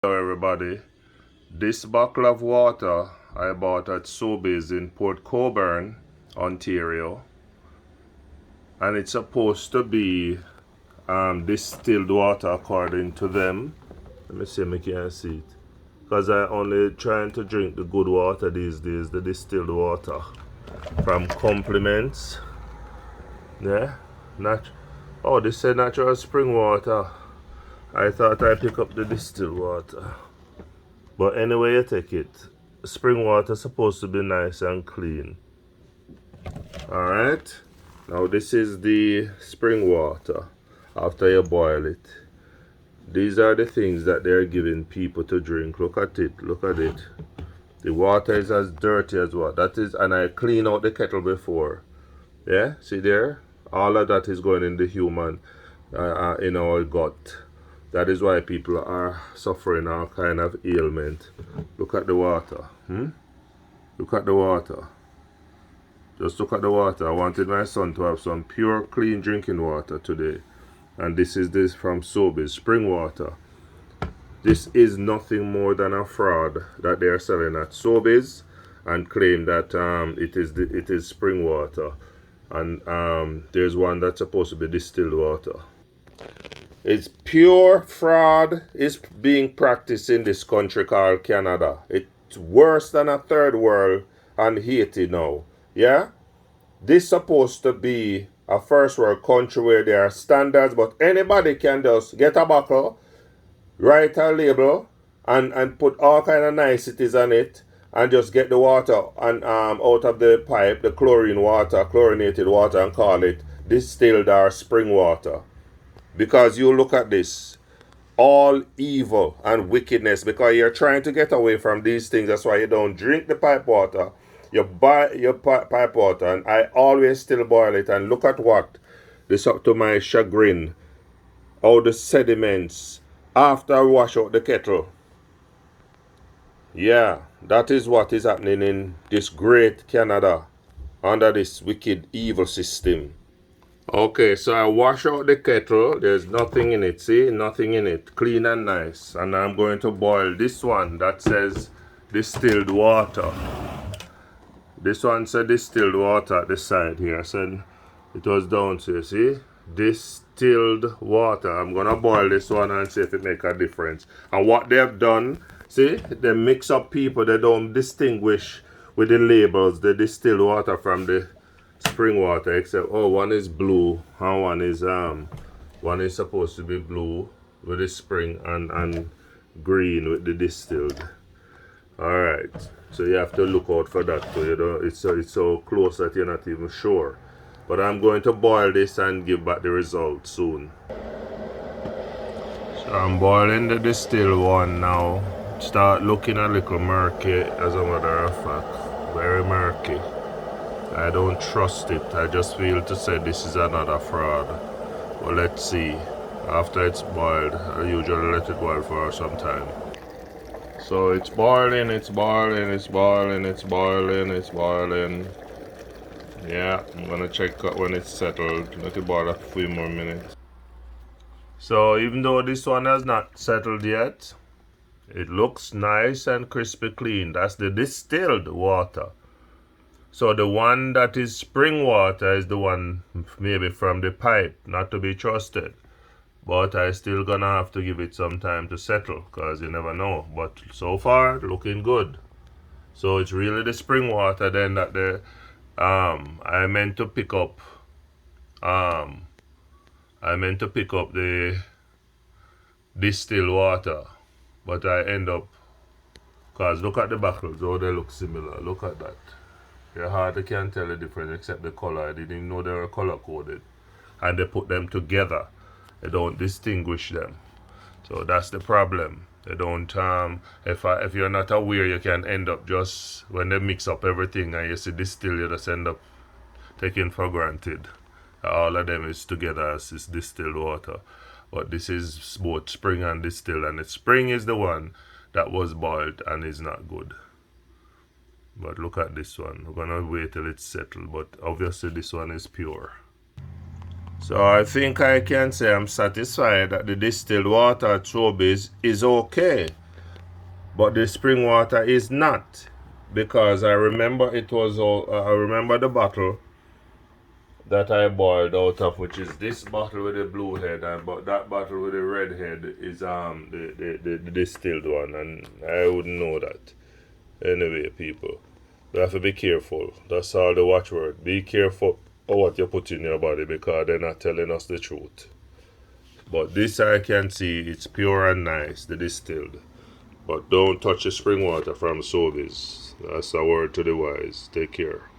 Hello everybody, this bottle of water I bought at Sobeys in Port Colborne, Ontario, and it's supposed to be distilled water according to them. Let me see if I can see it, because I only trying to drink the good water these days, the distilled water from Compliments. Yeah, not. Oh, they said natural spring water. I thought I pick up the distilled water. But anyway you take it, spring water is supposed to be nice and clean. Alright, now this is the spring water after you boil it. These are the things that they're giving people to drink. Look at it, look at it. The water is as dirty as what that is, and I clean out the kettle before. Yeah, see there? All of that is going in the human, in our gut. That is why people are suffering all kind of ailment. Look at the water. Look at the water. Just look at the water. I wanted my son to have some pure, clean drinking water today. And this is this from Sobeys, spring water. This is nothing more than a fraud that they are selling at Sobeys and claim that it is spring water. And there's one that's supposed to be distilled water. It's pure fraud is being practiced in this country called Canada. It's worse than a third world and Haiti now. Yeah? This supposed to be a first world country where there are standards, but anybody can just get a bottle, write a label, and put all kind of niceties on it, and just get the water and out of the pipe, the chlorinated water, and call it distilled or spring water. Because you look at this, all evil and wickedness, because you're trying to get away from these things. That's why you don't drink the pipe water. You buy your pipe water, and I always still boil it. And look at what, this up to my chagrin, all the sediments after I wash out the kettle. Yeah, that is what is happening in this great Canada under this wicked evil system. Okay, so I wash out the kettle. There's nothing in it. See, nothing in it. Clean and nice. And I'm going to boil this one that says distilled water. This one said distilled water at the side here. Said it was down here. See, distilled water. I'm gonna boil this one and see if it make a difference. And what they have done, see, they mix up people. They don't distinguish with the labels the distilled water from the spring water, except one is blue and one is supposed to be blue with the spring and green with the distilled. All right, so you have to look out for that too. You know, it's so close that you're not even sure. But I'm going to boil this and give back the result soon. So I'm boiling the distilled one now. Start looking a little murky, as a matter of fact, very murky. I don't trust it. I just feel to say this is another fraud. Well, let's see. After it's boiled, I usually let it boil for some time. So it's boiling, it's boiling, it's boiling, it's boiling, it's boiling. Yeah, I'm gonna check when it's settled. Let it boil a few more minutes. So even though this one has not settled yet, it looks nice and crispy clean. That's the distilled water. So the one that is spring water is the one maybe from the pipe, not to be trusted. But I still gonna have to give it some time to settle, because you never know. But so far, looking good. So it's really the spring water then that I meant to pick up. I meant to pick up the distilled water, but I end up, because look at the bottles, how they look similar. Look at that. You hardly can tell the difference except the color. I didn't even know they were color coded. And they put them together. They don't distinguish them. So that's the problem. They don't if you're not aware, you can end up just when they mix up everything and you see distill, you just end up taking for granted all of them is together as is distilled water. But this is both spring and distilled, and the spring is the one that was boiled and is not good. But look at this one. We're gonna wait till it's settled, but obviously this one is pure. So I think I can say I'm satisfied that the distilled water at Sobeys is okay. but the spring water is not, because I remember it was all. I remember the bottle that I boiled out of, which is this bottle with the blue head, and but that bottle with the red head is the distilled one, and I wouldn't know that. Anyway, people, you have to be careful. That's all the watchword. Be careful of what you put in your body, because they're not telling us the truth. But this I can see, it's pure and nice, the distilled. But don't touch the spring water from Sobeys. That's a word to the wise. Take care.